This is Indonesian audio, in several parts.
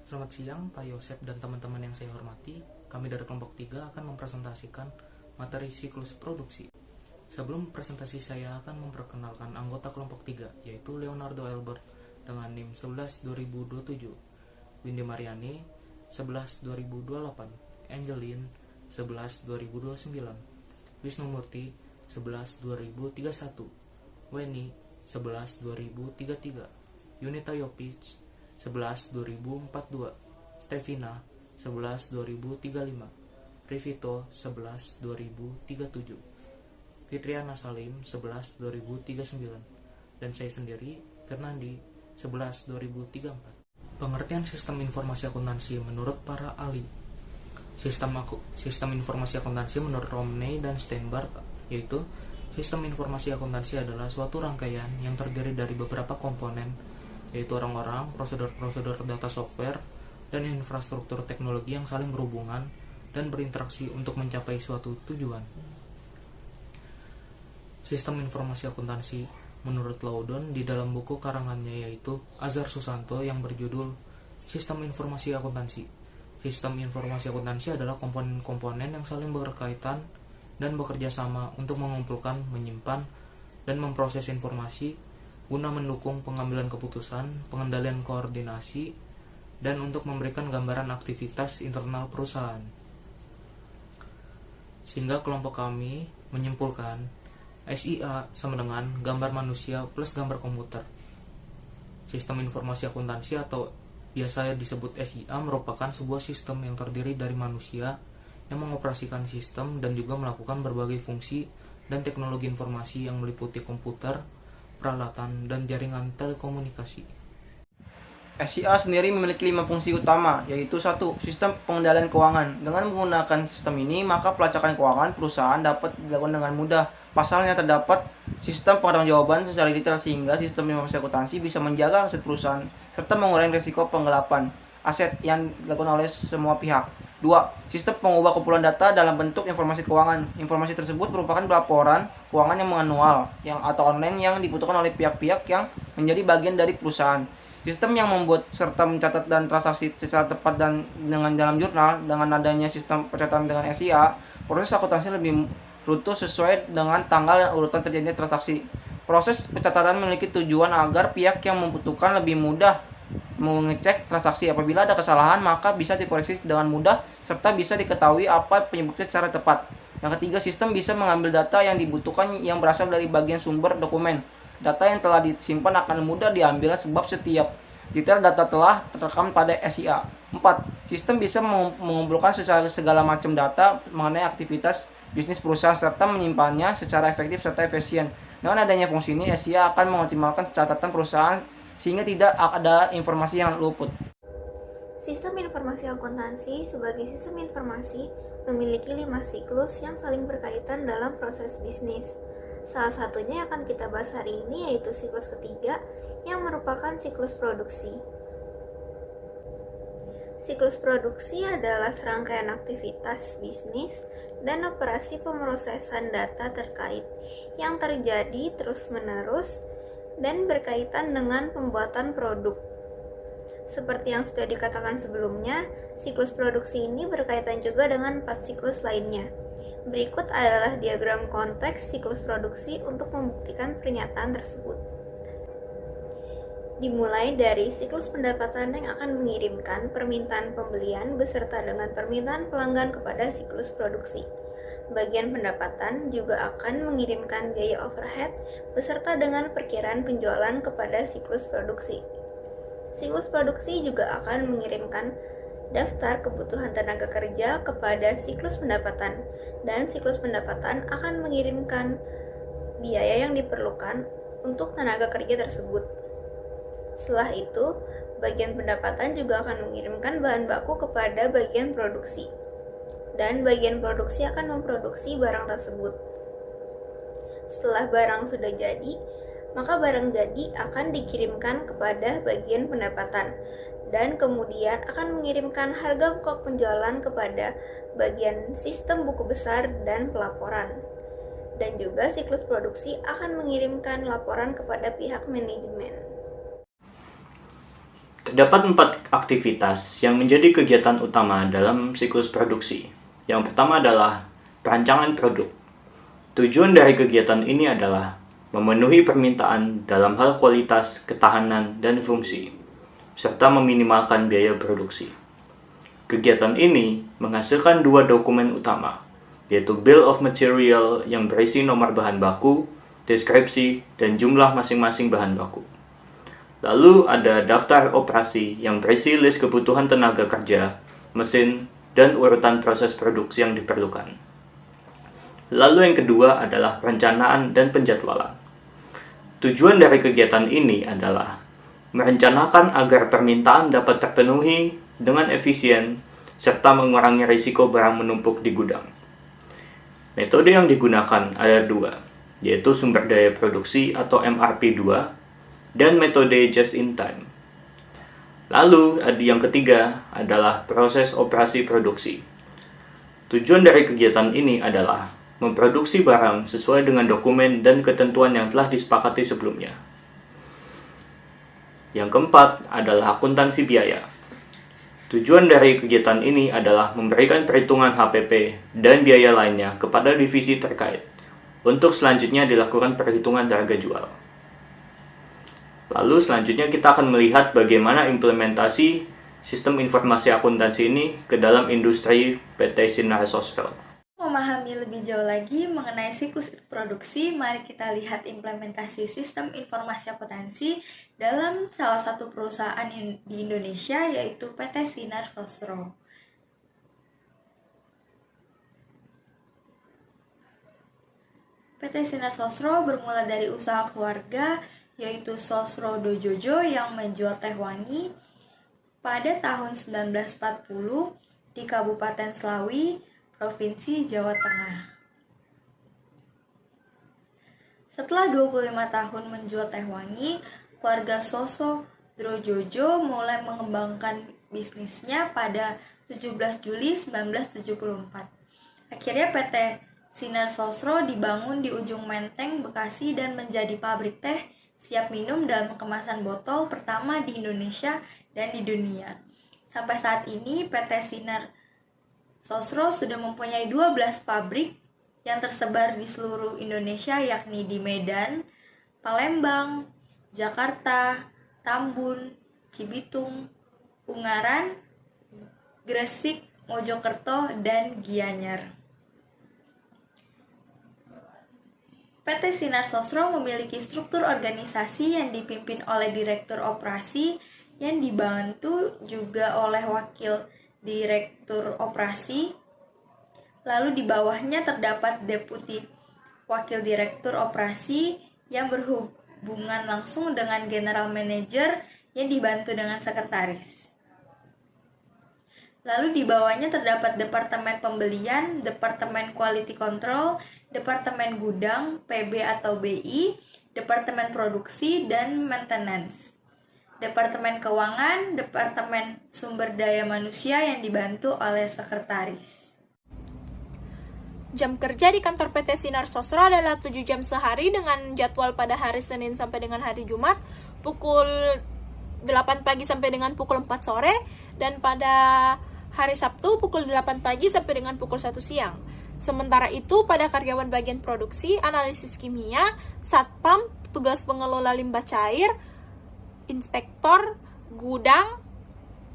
Selamat siang Pak Yosep dan teman-teman yang saya hormati. Kami dari kelompok 3 akan mempresentasikan materi siklus produksi. Sebelum presentasi saya akan memperkenalkan anggota kelompok 3, yaitu Leonardo Albert dengan NIM 11-2027, Windy Mariani 11-2028, Angelin 11-2029, Wisnu Murti 11-2031, Weni 11-2033, Yunita Yopic 11-2042, Stevina 11-2035, Rivito 11-2037, Fitriana Salim 11-2039, dan saya sendiri Fernandi 11-2034. Pengertian sistem informasi akuntansi menurut para ahli. Sistem informasi akuntansi menurut Romney dan Steinberg, yaitu sistem informasi akuntansi adalah suatu rangkaian yang terdiri dari beberapa komponen, yaitu orang-orang, prosedur-prosedur data software, dan infrastruktur teknologi yang saling berhubungan dan berinteraksi untuk mencapai suatu tujuan. Sistem informasi akuntansi menurut Loudon di dalam buku karangannya yaitu Azhar Susanto yang berjudul Sistem Informasi Akuntansi. Sistem informasi akuntansi adalah komponen-komponen yang saling berkaitan dan bekerja sama untuk mengumpulkan, menyimpan, dan memproses informasi guna mendukung pengambilan keputusan, pengendalian koordinasi, dan untuk memberikan gambaran aktivitas internal perusahaan. Sehingga kelompok kami menyimpulkan SIA sama dengan gambar manusia plus gambar komputer. Sistem informasi akuntansi atau biasa disebut SIA merupakan sebuah sistem yang terdiri dari manusia yang mengoperasikan sistem dan juga melakukan berbagai fungsi dan teknologi informasi yang meliputi komputer, peralatan, dan jaringan telekomunikasi. SIA sendiri memiliki 5 fungsi utama, yaitu 1. Sistem pengendalian keuangan. Dengan menggunakan sistem ini, maka pelacakan keuangan perusahaan dapat dilakukan dengan mudah. Pasalnya terdapat sistem pertanggungjawaban secara detail sehingga sistem informasi akuntansi bisa menjaga aset perusahaan serta mengurangi risiko penggelapan aset yang dilakukan oleh semua pihak. 2. Sistem pengubah kumpulan data dalam bentuk informasi keuangan. Informasi tersebut merupakan laporan keuangan yang manual atau online yang dibutuhkan oleh pihak-pihak yang menjadi bagian dari perusahaan. Sistem yang membuat serta mencatat dan transaksi secara tepat dan dengan dalam jurnal. Dengan adanya sistem pencatatan dengan SIA, proses akuntansi lebih runtuh sesuai dengan tanggal dan urutan terjadinya transaksi. Proses pencatatan memiliki tujuan agar pihak yang membutuhkan lebih mudah mengecek transaksi. Apabila ada kesalahan, maka bisa dikoreksi dengan mudah serta bisa diketahui apa penyebabnya secara tepat. Yang ketiga, sistem bisa mengambil data yang dibutuhkan yang berasal dari bagian sumber dokumen. Data yang telah disimpan akan mudah diambil sebab setiap detail data telah terekam pada SIA. 4. Sistem bisa mengumpulkan segala macam data mengenai aktivitas bisnis perusahaan serta menyimpannya secara efektif serta efisien. Dengan adanya fungsi ini, SIA akan mengoptimalkan catatan perusahaan sehingga tidak ada informasi yang luput. Sistem informasi akuntansi sebagai sistem informasi memiliki 5 siklus yang saling berkaitan dalam proses bisnis. Salah satunya yang akan kita bahas hari ini yaitu siklus ketiga yang merupakan siklus produksi. Siklus produksi adalah serangkaian aktivitas bisnis dan operasi pemrosesan data terkait yang terjadi terus-menerus dan berkaitan dengan pembuatan produk. Seperti yang sudah dikatakan sebelumnya, siklus produksi ini berkaitan juga dengan 4 siklus lainnya. Berikut adalah diagram konteks siklus produksi untuk membuktikan pernyataan tersebut. Dimulai dari siklus pendapatan yang akan mengirimkan permintaan pembelian beserta dengan permintaan pelanggan kepada siklus produksi. Bagian pendapatan juga akan mengirimkan biaya overhead beserta dengan perkiraan penjualan kepada siklus produksi. Siklus produksi juga akan mengirimkan daftar kebutuhan tenaga kerja kepada siklus pendapatan, dan siklus pendapatan akan mengirimkan biaya yang diperlukan untuk tenaga kerja tersebut. Setelah itu, bagian pendapatan juga akan mengirimkan bahan baku kepada bagian produksi, dan bagian produksi akan memproduksi barang tersebut. Setelah barang sudah jadi, maka barang jadi akan dikirimkan kepada bagian pendapatan dan kemudian akan mengirimkan harga pokok penjualan kepada bagian sistem buku besar dan pelaporan. Dan juga siklus produksi akan mengirimkan laporan kepada pihak manajemen. Terdapat 4 aktivitas yang menjadi kegiatan utama dalam siklus produksi. Yang pertama adalah perancangan produk. Tujuan dari kegiatan ini adalah memenuhi permintaan dalam hal kualitas, ketahanan, dan fungsi, serta meminimalkan biaya produksi. Kegiatan ini menghasilkan 2 dokumen utama, yaitu Bill of Material yang berisi nomor bahan baku, deskripsi, dan jumlah masing-masing bahan baku. Lalu ada daftar operasi yang berisi list kebutuhan tenaga kerja, mesin, dan urutan proses produksi yang diperlukan. Lalu yang kedua adalah perencanaan dan penjadwalan. Tujuan dari kegiatan ini adalah merencanakan agar permintaan dapat terpenuhi dengan efisien, serta mengurangi risiko barang menumpuk di gudang. Metode yang digunakan ada 2, yaitu sumber daya produksi atau MRP2, dan metode just in time. Lalu yang ketiga adalah proses operasi produksi. Tujuan dari kegiatan ini adalah memproduksi barang sesuai dengan dokumen dan ketentuan yang telah disepakati sebelumnya. Yang keempat adalah akuntansi biaya. Tujuan dari kegiatan ini adalah memberikan perhitungan HPP dan biaya lainnya kepada divisi terkait, untuk selanjutnya dilakukan perhitungan harga jual. Lalu selanjutnya kita akan melihat bagaimana implementasi sistem informasi akuntansi ini ke dalam industri PT Sinar Sosro. Memahami lebih jauh lagi mengenai siklus produksi, mari kita lihat implementasi sistem informasi akuntansi dalam salah satu perusahaan di Indonesia, yaitu PT Sinar Sosro. PT Sinar Sosro bermula dari usaha keluarga, yaitu Sosro Dojojo yang menjual teh wangi pada tahun 1940 di Kabupaten Slawi, Provinsi Jawa Tengah. Setelah 25 tahun menjual teh wangi, keluarga Sosro Dojojo mulai mengembangkan bisnisnya pada 17 Juli 1974. Akhirnya PT Sinar Sosro dibangun di ujung Menteng, Bekasi dan menjadi pabrik teh siap minum dalam kemasan botol pertama di Indonesia dan di dunia. Sampai saat ini PT Sinar Sosro sudah mempunyai 12 pabrik yang tersebar di seluruh Indonesia, yakni di Medan, Palembang, Jakarta, Tambun, Cibitung, Ungaran, Gresik, Mojokerto, dan Gianyar. PT Sinar Sosro memiliki struktur organisasi yang dipimpin oleh Direktur Operasi yang dibantu juga oleh Wakil Direktur Operasi. Lalu di bawahnya terdapat Deputi Wakil Direktur Operasi yang berhubungan langsung dengan General Manager yang dibantu dengan Sekretaris. Lalu di bawahnya terdapat Departemen Pembelian, Departemen Quality Control, Departemen Gudang, PB atau BI, Departemen Produksi dan Maintenance, Departemen Keuangan, Departemen Sumber Daya Manusia yang dibantu oleh Sekretaris. Jam kerja di kantor PT Sinar Sosro adalah 7 jam sehari dengan jadwal pada hari Senin sampai dengan hari Jumat pukul 8 pagi sampai dengan pukul 4 sore, dan pada hari Sabtu pukul 8 pagi sampai dengan pukul 1 siang. Sementara itu, pada karyawan bagian produksi, analisis kimia, satpam, tugas pengelola limbah cair, inspektor, gudang,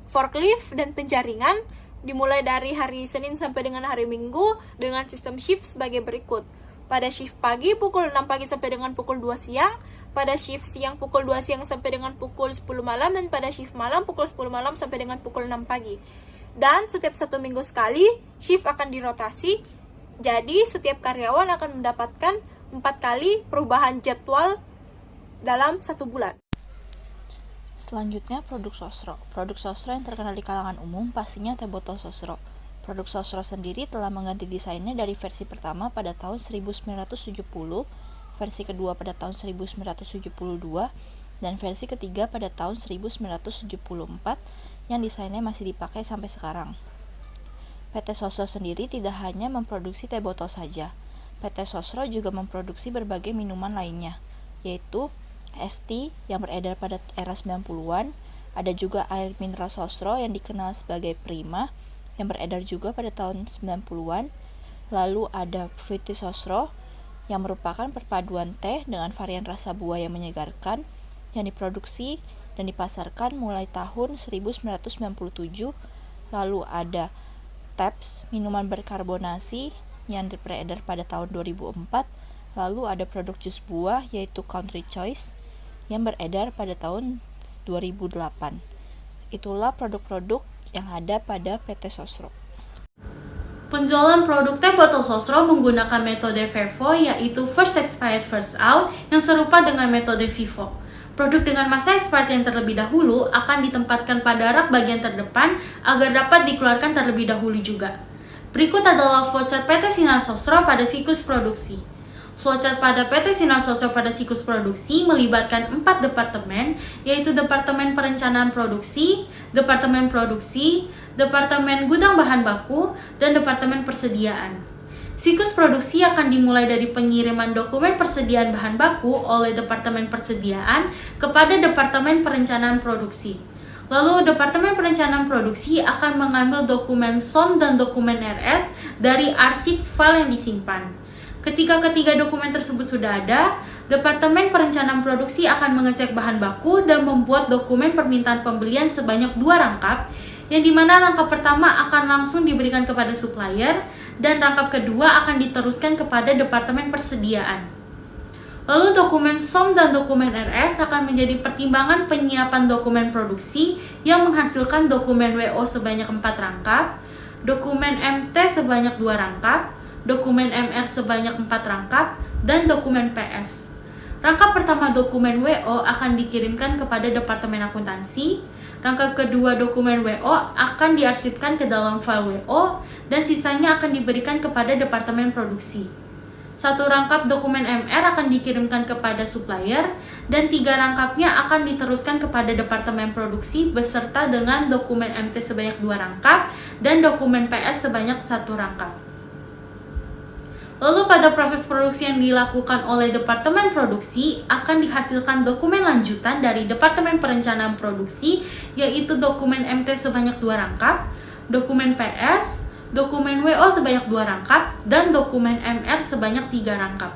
forklift, dan penjaringan dimulai dari hari Senin sampai dengan hari Minggu dengan sistem shift sebagai berikut. Pada shift pagi pukul 6 pagi sampai dengan pukul 2 siang, pada shift siang pukul 2 siang sampai dengan pukul 10 malam, dan pada shift malam pukul 10 malam sampai dengan pukul 6 pagi. Dan setiap 1 minggu sekali, shift akan dirotasi, jadi setiap karyawan akan mendapatkan 4 kali perubahan jadwal dalam 1 bulan. Selanjutnya, produk Sosro. Produk Sosro yang terkenal di kalangan umum pastinya teh botol Sosro. Produk Sosro sendiri telah mengganti desainnya dari versi pertama pada tahun 1970, versi kedua pada tahun 1972, dan versi ketiga pada tahun 1974 yang desainnya masih dipakai sampai sekarang. PT Sosro sendiri tidak hanya memproduksi teh botol saja. PT Sosro juga memproduksi berbagai minuman lainnya, yaitu ST yang beredar pada era 90-an, Ada juga air mineral sosro yang dikenal sebagai Prima yang beredar juga pada tahun 90-an. Lalu ada Fruity sosro yang merupakan perpaduan teh dengan varian rasa buah yang menyegarkan yang diproduksi dan dipasarkan mulai tahun 1997. Lalu ada Taps, minuman berkarbonasi yang beredar pada tahun 2004. Lalu ada produk jus buah yaitu Country Choice yang beredar pada tahun 2008. Itulah produk-produk yang ada pada PT Sosro. Penjualan produk teh botol Sosro menggunakan metode FIFO, yaitu First Expired First Out, yang serupa dengan metode FIFO. Produk dengan masa expired yang terlebih dahulu akan ditempatkan pada rak bagian terdepan agar dapat dikeluarkan terlebih dahulu juga. Berikut adalah flowchart PT Sinar Sosro pada siklus produksi. Flowchart pada PT Sinar Sosro pada siklus produksi melibatkan 4 departemen, yaitu Departemen Perencanaan Produksi, Departemen Produksi, Departemen Gudang Bahan Baku, dan Departemen Persediaan. Siklus produksi akan dimulai dari pengiriman dokumen persediaan bahan baku oleh Departemen Persediaan kepada Departemen Perencanaan Produksi. Lalu Departemen Perencanaan Produksi akan mengambil dokumen SOM dan dokumen RS dari arsip file yang disimpan. Ketika ketiga dokumen tersebut sudah ada, Departemen Perencanaan Produksi akan mengecek bahan baku dan membuat dokumen permintaan pembelian sebanyak 2 rangkap, yang dimana rangkap pertama akan langsung diberikan kepada supplier, dan rangkap kedua akan diteruskan kepada Departemen Persediaan. Lalu dokumen SOM dan dokumen RS akan menjadi pertimbangan penyiapan dokumen produksi yang menghasilkan dokumen WO sebanyak 4 rangkap, dokumen MT sebanyak 2 rangkap, dokumen MR sebanyak 4 rangkap, dan dokumen PS. Rangkap pertama dokumen WO akan dikirimkan kepada Departemen Akuntansi, rangkap kedua dokumen WO akan diarsipkan ke dalam file WO, dan sisanya akan diberikan kepada Departemen Produksi. 1 rangkap dokumen MR akan dikirimkan kepada supplier, dan 3 rangkapnya akan diteruskan kepada Departemen Produksi beserta dengan dokumen MT sebanyak 2 rangkap dan dokumen PS sebanyak 1 rangkap. Lalu pada proses produksi yang dilakukan oleh Departemen Produksi akan dihasilkan dokumen lanjutan dari Departemen Perencanaan Produksi, yaitu dokumen MT sebanyak 2 rangkap, dokumen PS, dokumen WO sebanyak 2 rangkap, dan dokumen MR sebanyak 3 rangkap.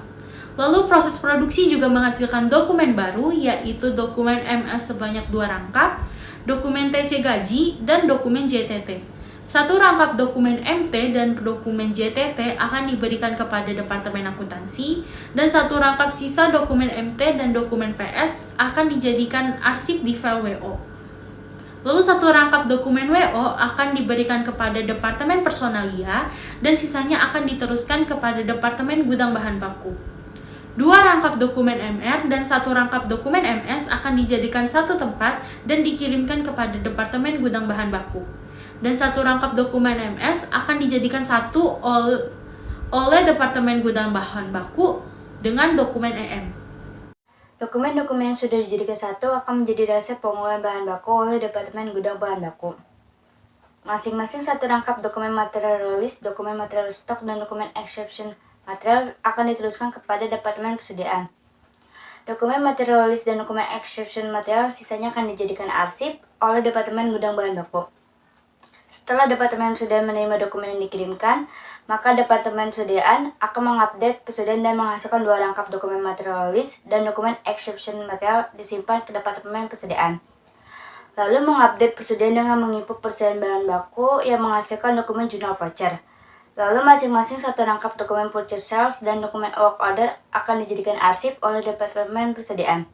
Lalu proses produksi juga menghasilkan dokumen baru, yaitu dokumen MS sebanyak 2 rangkap, dokumen TC gaji, dan dokumen JTT. 1 rangkap dokumen MT dan dokumen JTT akan diberikan kepada Departemen Akuntansi, dan 1 rangkap sisa dokumen MT dan dokumen PS akan dijadikan arsip di file WO. Lalu 1 rangkap dokumen WO akan diberikan kepada Departemen Personalia, dan sisanya akan diteruskan kepada Departemen Gudang Bahan Baku. 2 rangkap dokumen MR dan 1 rangkap dokumen MS akan dijadikan satu tempat dan dikirimkan kepada Departemen Gudang Bahan Baku. Dan 1 rangkap dokumen MS akan dijadikan satu oleh Departemen Gudang Bahan Baku dengan dokumen EM. Dokumen-dokumen yang sudah dijadikan satu akan menjadi resep pengumpulan bahan baku oleh Departemen Gudang Bahan Baku. Masing-masing 1 rangkap dokumen material rilis, dokumen material stok, dan dokumen exception material akan diteruskan kepada Departemen Persediaan. Dokumen material rilis dan dokumen exception material sisanya akan dijadikan arsip oleh Departemen Gudang Bahan Baku. Setelah Departemen Persediaan menerima dokumen yang dikirimkan, maka Departemen Persediaan akan mengupdate persediaan dan menghasilkan 2 rangkap dokumen material list dan dokumen exception material disimpan ke Departemen Persediaan. Lalu mengupdate persediaan dengan menginput persediaan bahan baku yang menghasilkan dokumen journal voucher. Lalu masing-masing 1 rangkap dokumen purchase sales dan dokumen work order akan dijadikan arsip oleh Departemen Persediaan.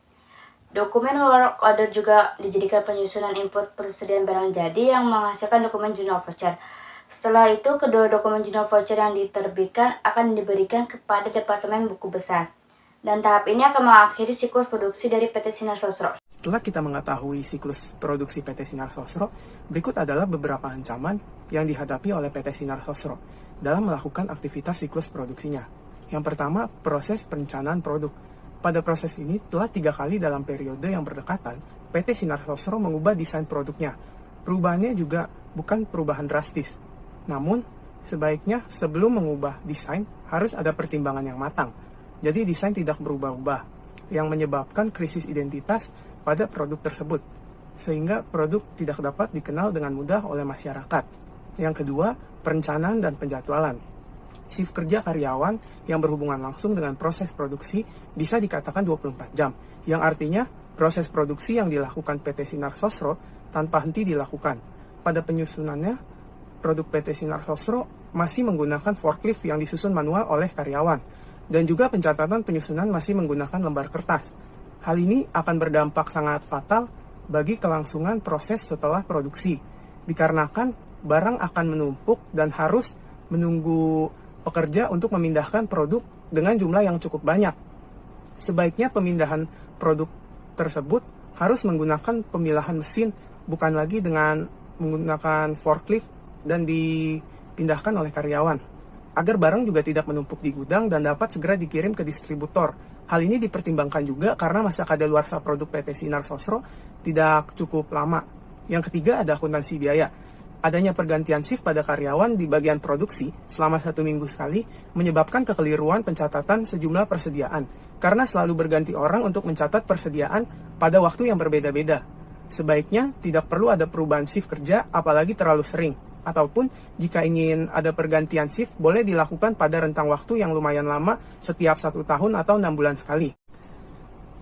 Dokumen work order juga dijadikan penyusunan input persediaan barang jadi yang menghasilkan dokumen journal voucher. Setelah itu, kedua dokumen journal voucher yang diterbitkan akan diberikan kepada Departemen Buku Besar. Dan tahap ini akan mengakhiri siklus produksi dari PT Sinar Sosro. Setelah kita mengetahui siklus produksi PT Sinar Sosro, berikut adalah beberapa ancaman yang dihadapi oleh PT Sinar Sosro dalam melakukan aktivitas siklus produksinya. Yang pertama, proses perencanaan produk. Pada proses ini, telah 3 kali dalam periode yang berdekatan, PT Sinar Sosro mengubah desain produknya. Perubahannya juga bukan perubahan drastis. Namun, sebaiknya sebelum mengubah desain, harus ada pertimbangan yang matang. Jadi desain tidak berubah-ubah, yang menyebabkan krisis identitas pada produk tersebut. sehingga produk tidak dapat dikenal dengan mudah oleh masyarakat. Yang kedua, perencanaan dan penjadwalan. Shift kerja karyawan yang berhubungan langsung dengan proses produksi bisa dikatakan 24 jam, yang artinya proses produksi yang dilakukan PT Sinar Sosro tanpa henti dilakukan. Pada penyusunannya, produk PT Sinar Sosro masih menggunakan forklift yang disusun manual oleh karyawan, dan juga pencatatan penyusunan masih menggunakan lembar kertas. Hal ini akan berdampak sangat fatal bagi kelangsungan proses setelah produksi, dikarenakan barang akan menumpuk dan harus menunggu pekerja untuk memindahkan produk dengan jumlah yang cukup banyak. Sebaiknya pemindahan produk tersebut harus menggunakan pemilahan mesin, bukan lagi dengan menggunakan forklift dan dipindahkan oleh karyawan, agar barang juga tidak menumpuk di gudang dan dapat segera dikirim ke distributor. Hal ini dipertimbangkan juga karena masa kadaluarsa produk PT Sinar Sosro tidak cukup lama. Yang ketiga ada akuntansi biaya. Adanya pergantian shift pada karyawan di bagian produksi selama 1 minggu sekali menyebabkan kekeliruan pencatatan sejumlah persediaan, karena selalu berganti orang untuk mencatat persediaan pada waktu yang berbeda-beda. Sebaiknya tidak perlu ada perubahan shift kerja apalagi terlalu sering, ataupun jika ingin ada pergantian shift boleh dilakukan pada rentang waktu yang lumayan lama setiap 1 tahun atau 6 bulan sekali.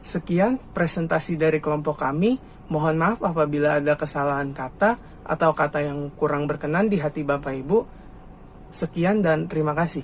Sekian presentasi dari kelompok kami. Mohon maaf apabila ada kesalahan kata atau kata yang kurang berkenan di hati Bapak Ibu. Sekian dan terima kasih.